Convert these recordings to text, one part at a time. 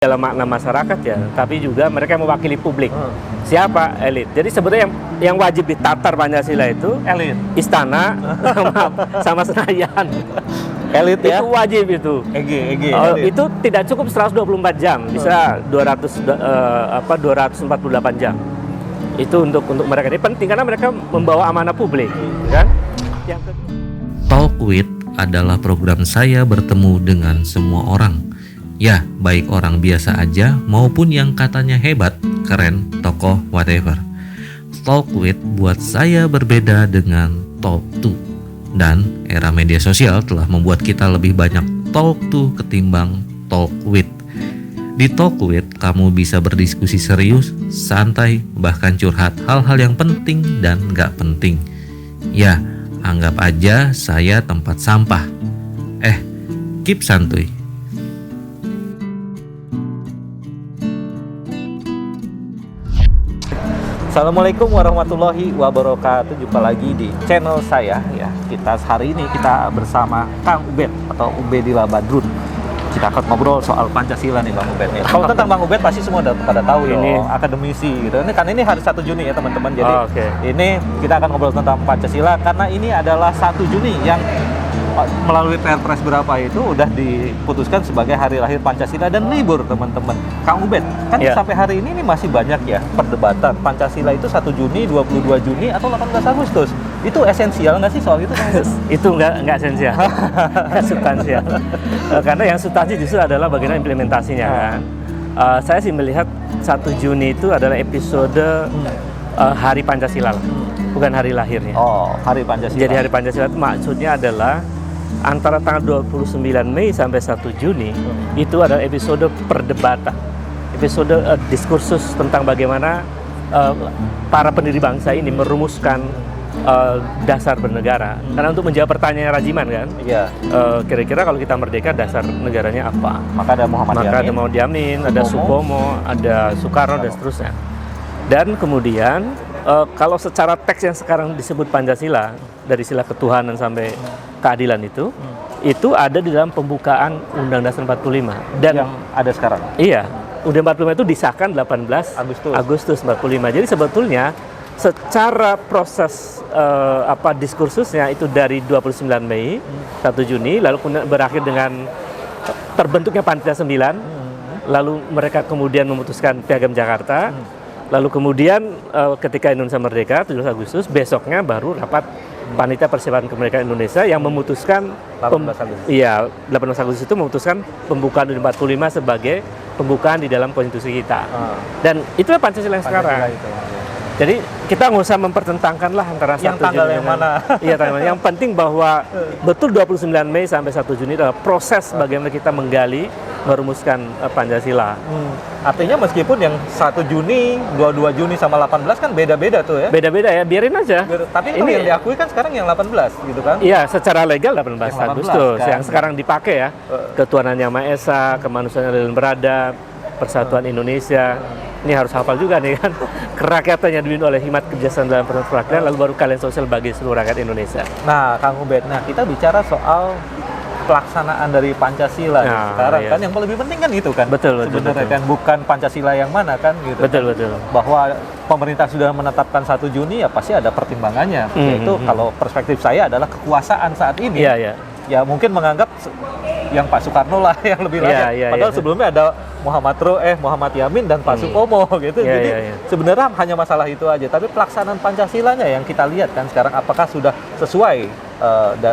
dalam makna masyarakat ya, tapi juga mereka mewakili publik. Siapa? Elit. Jadi sebenarnya yang wajib ditatar Pancasila itu Elit. Istana sama Senayan. Elit ya? Itu wajib itu. EG. Itu tidak cukup 124 jam, bisa 248 jam. Itu untuk mereka ini penting karena mereka membawa amanah publik, kan? Yang kedua, Talk with adalah program saya bertemu dengan semua orang. Ya, baik orang biasa aja maupun yang katanya hebat, keren, tokoh, whatever. Talk with buat saya berbeda dengan talk to. Dan era media sosial telah membuat kita lebih banyak talk to ketimbang talk with. Di talk with, kamu bisa berdiskusi serius, santai, bahkan curhat hal-hal yang penting dan gak penting. Ya, anggap aja saya tempat sampah. Keep santuy. Assalamualaikum warahmatullahi wabarakatuh. Jumpa lagi di channel saya ya. Hari ini kita bersama Kang Ubed atau Ubedillah Badrun. Kita akan ngobrol soal Pancasila nih Bang Ubed nih. Kalau tentang Bang Ubed pasti semua udah pada tahu Ini. dong, akademisi gitu. Ini hari 1 Juni ya teman-teman. Jadi Oke. ini kita akan ngobrol tentang Pancasila karena ini adalah 1 Juni yang melalui Perpres berapa itu udah diputuskan sebagai hari lahir Pancasila dan libur teman-teman. Kang Ubed, kan Ya. sampai hari ini masih banyak ya perdebatan Pancasila itu 1 Juni, 22 Juni atau 18 Agustus. Itu esensial nggak sih soal itu? Kang Ubed? itu nggak esensial, nggak substansial. Karena yang substansi justru adalah bagaimana implementasinya kan. Saya sih melihat 1 Juni itu adalah episode Hari Pancasila lah, bukan hari lahirnya. Oh, hari Pancasila. Jadi Hari Pancasila itu maksudnya adalah antara tanggal 29 Mei sampai 1 Juni itu adalah episode perdebatan, episode diskursus tentang bagaimana para pendiri bangsa ini merumuskan dasar bernegara. Karena untuk menjawab pertanyaan Rajiman kan, Iya. kira-kira kalau kita merdeka dasar negaranya apa? Maka ada Muhammad Maka ada Yamin. Muhammad Yamin, ada Supomo, ada Soekarno dan seterusnya. Dan kemudian kalau secara teks yang sekarang disebut Pancasila, dari sila ketuhanan sampai keadilan itu ada di dalam pembukaan Undang-Undang Dasar 45. Dan yang ada sekarang. iya, Undang-Undang 45 itu disahkan 18 Agustus 45. Jadi sebetulnya secara proses diskursusnya itu dari 29 Mei, 1 Juni, lalu kemudian berakhir dengan terbentuknya Panitia 9, lalu mereka kemudian memutuskan Piagam Jakarta, lalu kemudian ketika Indonesia merdeka 17 Agustus, besoknya baru rapat Panitia Persiapan Kemerdekaan Indonesia yang memutuskan 18 Agustus. 18 Agustus itu memutuskan pembukaan Undang 45 sebagai pembukaan di dalam konstitusi kita. Dan itulah Pancasila yang sekarang. Itu. Jadi kita nggak usah mempertentangkan lah antara Yang 1 tanggal Juni yang dengan- mana. Iya, tanggal. Yang penting bahwa betul 29 Mei sampai 1 Juni adalah proses bagaimana kita menggali, merumuskan Pancasila. Artinya meskipun yang 1 Juni, 22 Juni sama 18 kan beda-beda tuh ya. Beda-beda ya, biarin aja. Tapi kalau yang diakui kan sekarang yang 18 gitu kan. Iya, secara legal 18 Yang 18 Agustus kan. yang sekarang dipakai ya. Ketuhanan Yang Maha Esa, kemanusiaan adil dan beradab, persatuan Indonesia. Ini harus hafal juga nih kan. Kerakyatan yang dipimpin oleh hikmat kebijaksanaan dalam peraturan lalu baru keadilan sosial bagi seluruh rakyat Indonesia. Nah, Kang Ubed, kita bicara soal pelaksanaan dari Pancasila Nah, sekarang iya. kan yang lebih penting kan itu kan. Betul. Sebenarnya kan bukan Pancasila yang mana kan gitu. Betul. Bahwa pemerintah sudah menetapkan 1 Juni ya pasti ada pertimbangannya. Yaitu kalau perspektif saya adalah kekuasaan saat ini. Iya. Ya mungkin menganggap yang Pak Soekarno lah yang lebih layak. Iya, Padahal iya. sebelumnya ada Muhammad Yamin dan Pak Supomo gitu. Iya, Jadi iya. sebenarnya hanya masalah itu aja. Tapi pelaksanaan Pancasilanya yang kita lihat kan sekarang apakah sudah sesuai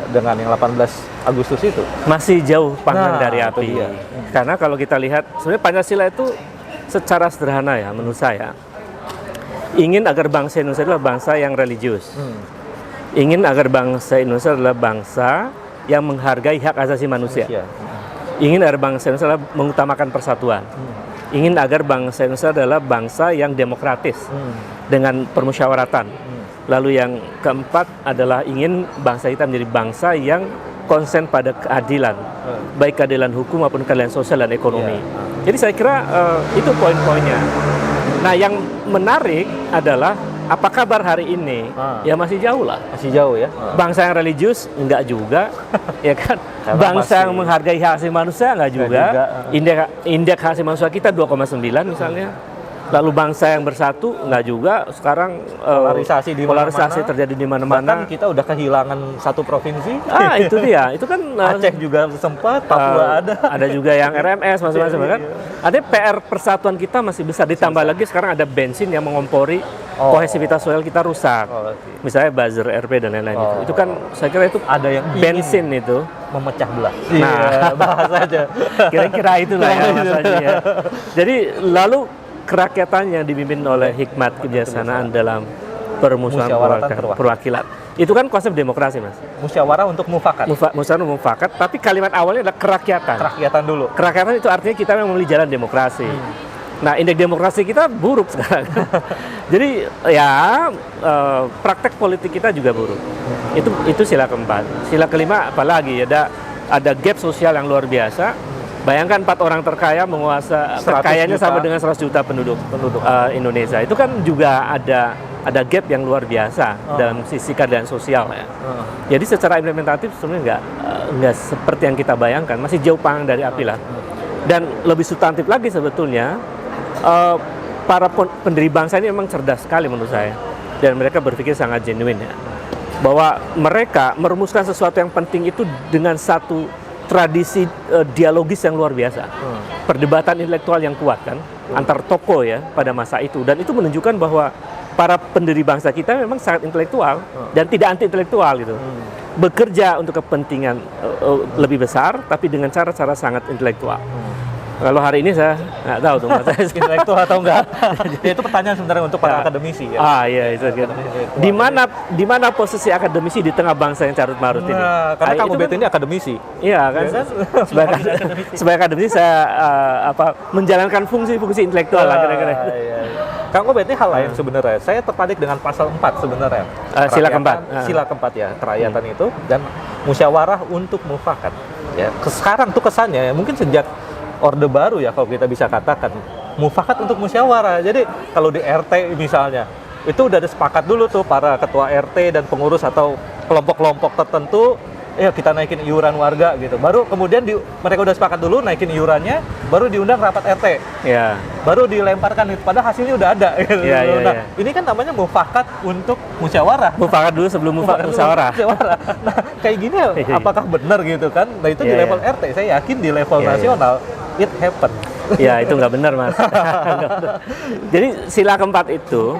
dengan yang 18 Agustus itu? Masih jauh panggang Nah, dari itu api. dia. Karena kalau kita lihat sebenarnya Pancasila itu secara sederhana ya menurut saya ingin agar bangsa Indonesia adalah bangsa yang religius. Ingin agar bangsa Indonesia adalah bangsa yang menghargai hak asasi manusia. Ingin agar bangsa Indonesia adalah mengutamakan persatuan. Ingin agar bangsa Indonesia adalah bangsa yang demokratis dengan permusyawaratan. Lalu yang keempat adalah ingin bangsa kita menjadi bangsa yang konsen pada keadilan, baik keadilan hukum maupun keadilan sosial dan ekonomi. Jadi saya kira itu poin-poinnya. Nah, yang menarik adalah apa kabar hari ini? Ya masih jauh lah. Masih jauh ya. Bangsa yang religius enggak juga, ya kan? Karena Bangsa yang masih- menghargai hak asasi manusia enggak juga. Indeks hak asasi manusia kita 2,9 misalnya. Lalu bangsa yang bersatu enggak juga. Sekarang Polarisasi di polarisasi mana-mana. terjadi di Bahkan mana-mana. kita udah kehilangan satu provinsi. Itu dia. Itu kan Aceh juga sempat, Papua ada. Ada juga yang RMS macam-macam kan. Ada PR persatuan kita masih besar. Ditambah lagi sekarang ada bensin yang mengompori kohesivitas sosial kita rusak. Misalnya buzzer RP dan lain-lain itu kan saya kira itu Ada yang ingin bensin itu. memecah belah. Nah, bahas aja. Kira-kira itulah ya masalahnya. Ya. Jadi lalu kerakyatan yang dipimpin oleh hikmat kebijaksanaan dalam permusuhan Musyawaratan perwakilan. Itu kan konsep demokrasi, Mas. Musyawarah untuk mufakat. Musyawarah mufakat, tapi kalimat awalnya adalah kerakyatan. Kerakyatan dulu. Kerakyatan itu artinya kita memang memilih jalan demokrasi. Nah, indeks demokrasi kita buruk sekarang. Jadi ya praktek politik kita juga buruk. Itu sila keempat. Sila kelima apalagi ada gap sosial yang luar biasa. Bayangkan 4 orang terkaya menguasai 100 kekayanya juta. sama dengan 100 juta penduduk Indonesia. Itu kan juga ada gap yang luar biasa dalam sisi keadaan sosial ya. Jadi secara implementatif sebenarnya nggak seperti yang kita bayangkan, masih jauh panggang dari api lah. Dan lebih substantif lagi sebetulnya para pendiri bangsa ini memang cerdas sekali menurut saya, dan mereka berpikir sangat genuine ya, bahwa mereka merumuskan sesuatu yang penting itu dengan satu tradisi dialogis yang luar biasa, perdebatan intelektual yang kuat kan antar tokoh ya pada masa itu, dan itu menunjukkan bahwa para pendiri bangsa kita memang sangat intelektual dan tidak anti intelektual gitu, bekerja untuk kepentingan lebih besar tapi dengan cara-cara sangat intelektual. Kalau hari ini saya nggak tahu tuh Mas. Intelektual atau enggak? Ya, itu pertanyaan sebenarnya untuk para akademisi ya. Iya itu gitu. Di mana posisi akademisi di tengah bangsa yang carut marut ini? Nah, karena Kang itu Ubed kan- ini akademisi. Iya kan, sebagai akademisi saya menjalankan fungsi-fungsi intelektual lah kira-kira. Iya. Kang Ubed ini hal lain sebenarnya. Saya tertarik dengan pasal 4 sebenarnya. Sila Kerakyatan, keempat. Sila keempat ya, kerakyatan itu dan musyawarah untuk mufakat. Ya, sekarang tuh kesannya ya, mungkin sejak Orde Baru ya kalau kita bisa katakan mufakat untuk musyawarah. Jadi kalau di RT misalnya itu udah sepakat dulu tuh para ketua RT dan pengurus atau kelompok-kelompok tertentu, ya kita naikin iuran warga gitu. Baru kemudian mereka udah sepakat dulu naikin iurannya, baru diundang rapat RT. Iya. Baru dilemparkan itu, padahal hasilnya udah ada. Gitu. Iya, Nah, iya. ini kan namanya mufakat untuk musyawarah. Mufakat dulu sebelum musyawarah. Nah, kayak gini apakah benar gitu kan? Nah, itu di Iya, level RT, saya yakin di level Iya, nasional it happen. Ya itu nggak benar Mas. Nggak benar. Jadi sila keempat itu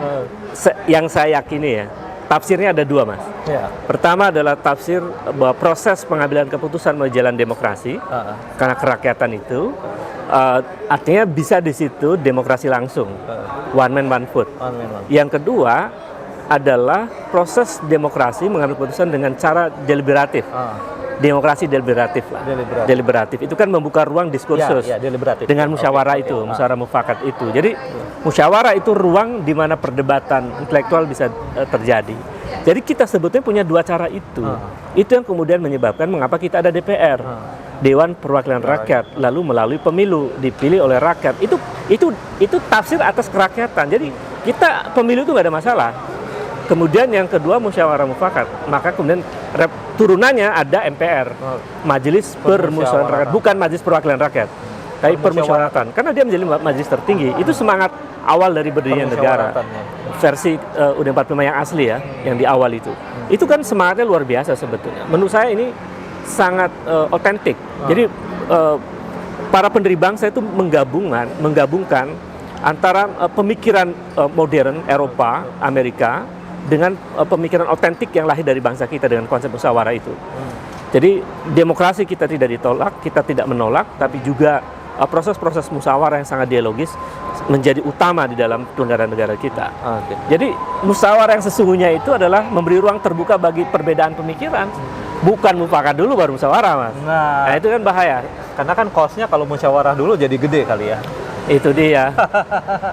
yang saya yakini ya, tafsirnya ada dua Mas. Ya. Pertama adalah tafsir bahwa proses pengambilan keputusan melalui jalan demokrasi, karena kerakyatan itu artinya bisa di situ demokrasi langsung, one man one vote. Yang kedua adalah proses demokrasi mengambil keputusan dengan cara deliberatif. Demokrasi deliberatif lah. Deliberatif itu kan membuka ruang diskursus deliberatif. dengan musyawarah itu, musyawarah mufakat itu. Jadi musyawarah itu ruang di mana perdebatan intelektual bisa terjadi. Jadi kita sebetulnya punya dua cara itu. Itu yang kemudian menyebabkan mengapa kita ada DPR, Dewan Perwakilan Rakyat, lalu melalui pemilu dipilih oleh rakyat. Itu tafsir atas kerakyatan. Jadi kita pemilu itu nggak ada masalah. Kemudian yang kedua musyawarah mufakat, maka kemudian turunannya ada MPR, Majelis Permusyawaratan Rakyat, bukan Majelis Perwakilan Rakyat, tapi permusyawaratan, karena dia menjadi majelis tertinggi. Itu semangat awal dari berdirinya negara, versi UUD 45 yang asli ya, yang di awal itu. Itu kan semangatnya luar biasa sebetulnya. Menurut saya ini sangat otentik. Jadi para pendiri bangsa itu menggabungkan antara pemikiran modern Eropa, Amerika dengan pemikiran otentik yang lahir dari bangsa kita dengan konsep musyawarah itu. Jadi demokrasi kita tidak ditolak, kita tidak menolak, tapi juga proses-proses musyawarah yang sangat dialogis menjadi utama di dalam penyelenggaraan negara kita. Jadi musyawarah yang sesungguhnya itu adalah memberi ruang terbuka bagi perbedaan pemikiran, bukan mufakat dulu baru musyawarah Mas. Nah itu kan bahaya. Karena kan cost-nya kalau musyawarah dulu jadi gede kali ya. Itu dia.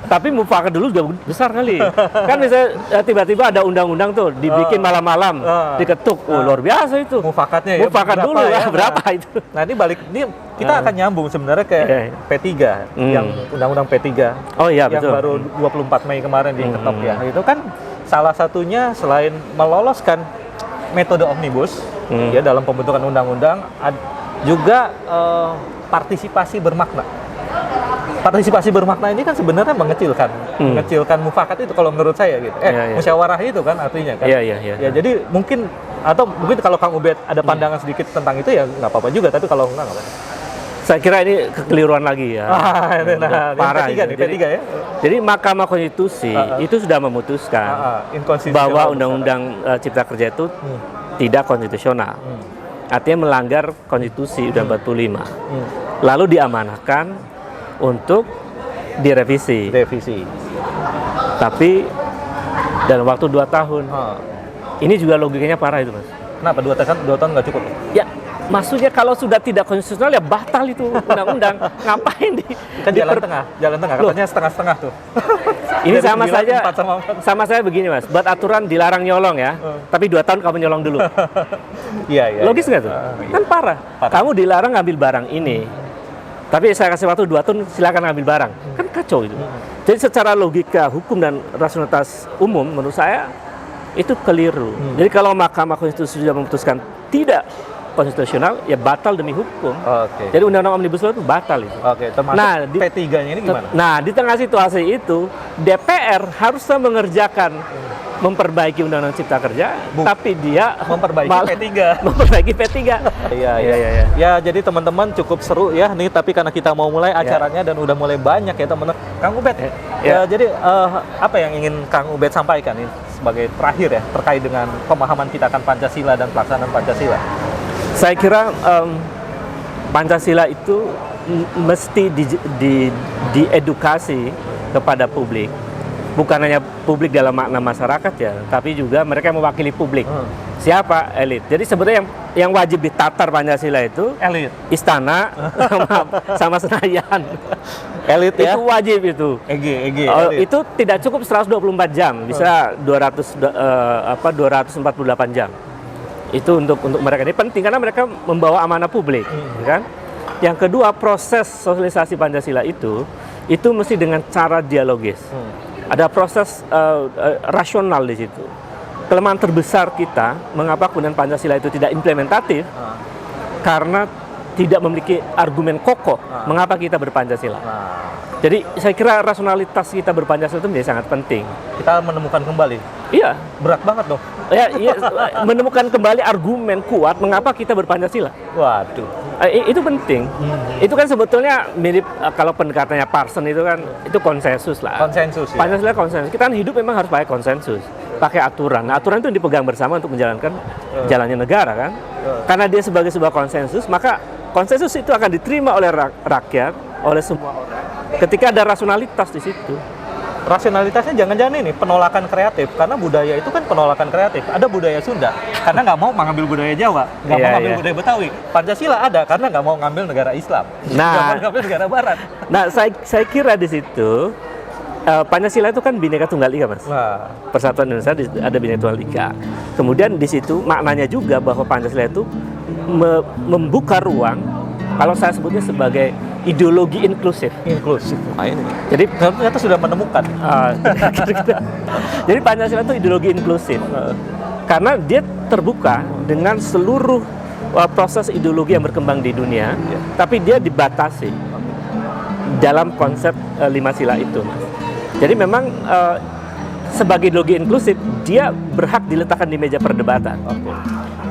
Tapi mufakat dulu juga besar kali. Kan misalnya tiba-tiba ada undang-undang tuh dibikin malam-malam, diketuk. Luar biasa itu. Mufakatnya ya. Mufakat dulu ya, berapa itu? Nah, ini kita akan nyambung sebenarnya ke P3 yang undang-undang P3. Oh iya yang betul. baru 24 Mei kemarin diketok ya. Itu kan salah satunya selain meloloskan metode omnibus ya dalam pembentukan undang-undang, juga partisipasi bermakna. Partisipasi bermakna ini kan sebenarnya mengecilkan mufakat itu kalau menurut saya gitu. Musyawarah itu kan artinya kan. Ya, jadi mungkin kalau Kang Ubed ada pandangan sedikit tentang itu ya nggak apa-apa juga, tapi kalau enggak apa-apa. Saya kira ini kekeliruan lagi ya. Parah P3 nih, P3 ya. Jadi Mahkamah Konstitusi itu sudah memutuskan bahwa Undang-Undang Cipta Kerja itu tidak konstitusional. Artinya melanggar konstitusi Undang 45. Lalu diamanahkan untuk direvisi. Tapi dalam waktu 2 tahun. Ini juga logikanya parah itu, Mas. Kenapa 2 tahun nggak cukup? Ya, maksudnya kalau sudah tidak konstitusional ya batal itu undang-undang. Ngapain Kan jalan tengah katanya setengah-setengah tuh. Ini sama saya begini, Mas. Buat aturan dilarang nyolong ya. Tapi 2 tahun kamu nyolong dulu. Iya. Logis nggak tuh? Kan parah. Kamu dilarang ngambil barang ini. Tapi saya kasih waktu 2 tahun silakan ngambil barang. Kan kacau itu. Jadi secara logika hukum dan rasionalitas umum menurut saya itu keliru. Jadi kalau Mahkamah Konstitusi sudah memutuskan tidak konstitusional, ya batal demi hukum. Jadi Undang-Undang Omnibus Law itu batal itu. Termasuk P3-nya ini gimana? Nah, di tengah situasi itu, DPR harusnya mengerjakan memperbaiki Undang-Undang Cipta Kerja, tapi dia memperbaiki P3. Iya. Ya, jadi teman-teman cukup seru ya nih, tapi karena kita mau mulai acaranya dan udah mulai banyak ya teman-teman. Kang Ubed, jadi apa yang ingin Kang Ubed sampaikan ini sebagai terakhir ya terkait dengan pemahaman kita akan Pancasila dan pelaksanaan Pancasila? Saya kira Pancasila itu mesti diedukasi kepada publik. Bukan hanya publik dalam makna masyarakat ya, tapi juga mereka yang mewakili publik. Siapa? Elit. Jadi sebetulnya yang wajib ditatar Pancasila itu elit. Istana sama Senayan. Elit ya? Itu wajib itu. EG. Itu tidak cukup 124 jam, bisa 248 jam. Itu untuk mereka ini penting karena mereka membawa amanah publik, kan? Yang kedua, proses sosialisasi Pancasila itu mesti dengan cara dialogis. Ada proses rasional di situ. Kelemahan terbesar kita, mengapa kemudian Pancasila itu tidak implementatif? Karena tidak memiliki argumen kokoh mengapa kita berpancasila. Jadi saya kira rasionalitas kita berpancasila itu menjadi sangat penting. Kita menemukan kembali. Iya, berat banget dong. Ya, menemukan kembali argumen kuat mengapa kita berpancasila. Waduh. Itu penting. Itu kan sebetulnya mirip kalau pendekatannya Parson itu kan itu konsensus lah. Konsensus. Ya? Pancasila konsensus. Kita kan hidup memang harus pakai konsensus, pakai aturan. Nah, aturan itu dipegang bersama untuk menjalankan jalannya negara kan. Karena dia sebagai sebuah konsensus, maka konsensus itu akan diterima oleh rakyat, oleh semua orang. Ketika ada rasionalitas di situ. Rasionalitasnya jangan-jangan ini penolakan kreatif, karena budaya itu kan penolakan kreatif. Ada budaya Sunda karena nggak mau mengambil budaya Jawa, nggak mau ngambil budaya Betawi. Pancasila ada karena nggak mau ngambil negara Islam, nggak mau ngambil negara Barat. Nah, saya kira di situ Pancasila itu kan Bhinneka Tunggal Ika, Mas. Persatuan Indonesia ada Bhinneka Tunggal Ika. Kemudian di situ maknanya juga bahwa Pancasila itu membuka ruang, kalau saya sebutnya sebagai ideologi inklusif. Jadi ternyata sudah menemukan. Jadi Pancasila itu ideologi inklusif. Karena dia terbuka dengan seluruh proses ideologi yang berkembang di dunia, tapi dia dibatasi dalam konsep 5 sila itu, Mas. Jadi memang sebagai ideologi inklusif, dia berhak diletakkan di meja perdebatan.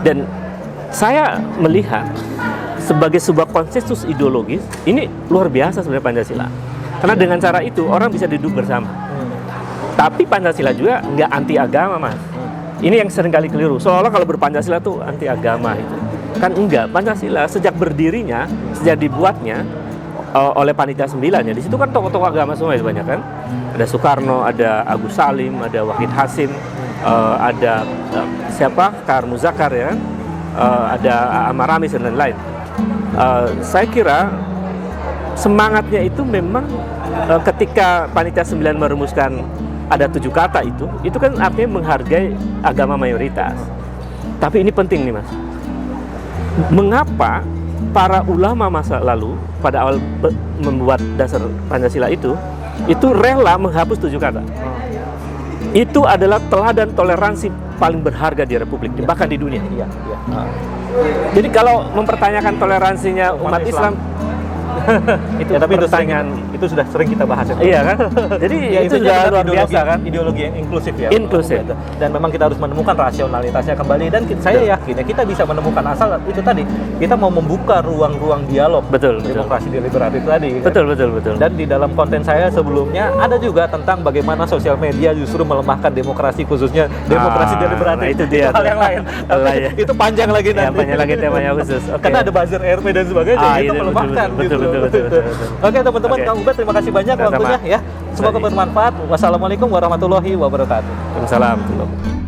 Dan saya melihat sebagai sebuah konsensus ideologis, ini luar biasa sebenarnya Pancasila. Karena dengan cara itu orang bisa duduk bersama. Tapi Pancasila juga nggak anti agama, Mas. Ini yang seringkali keliru. Seolah-olah kalau berpancasila tuh anti agama itu. Kan enggak. Pancasila sejak berdirinya, sejak dibuatnya oleh Panitia 9 ya. Di situ kan tokoh-tokoh agama semua itu banyak kan. Ada Soekarno, ada Agus Salim, ada Wahid Hasim, ada siapa? Kar Muzakar ya. Ada Ahmad Ramis dan lain-lain. Saya kira semangatnya itu memang ketika Panitia 9 merumuskan ada 7 kata itu kan artinya menghargai agama mayoritas. Tapi ini penting nih, Mas. Mengapa para ulama masa lalu pada awal membuat dasar Pancasila itu rela menghapus 7 kata? Itu adalah teladan toleransi paling berharga di Republik ini, bahkan di dunia. Iya, iya. Jadi kalau mempertanyakan toleransinya umat Islam, itu Ya, tapi pertanyaan. itu sudah sering kita bahas ya. Iya kan? Jadi Ya, itu intinya sudah adalah luar biasa kan? Ideologi yang inklusif ya. Inklusif. Dan memang kita harus menemukan rasionalitasnya kembali, dan saya yakin ya kita bisa menemukan, asal itu tadi kita mau membuka ruang-ruang dialog. Betul, betul. Demokrasi deliberatif tadi. Kan? Betul, betul, betul. Dan di dalam konten saya sebelumnya ada juga tentang bagaimana sosial media justru melemahkan demokrasi, khususnya demokrasi deliberatif. Nah itu dia. Hal yang lain. Tapi itu panjang lagi Ya, nanti. banyak lagi temanya khusus. Oke. Karena ada buzzer RP dan sebagainya, itu betul, melemahkan. betul, gitu. betul. Oke teman-teman, Oke. Kang Ubed terima kasih banyak Sama-sama. waktunya ya. Semoga bermanfaat. Wassalamualaikum warahmatullahi wabarakatuh. Waalaikumsalam.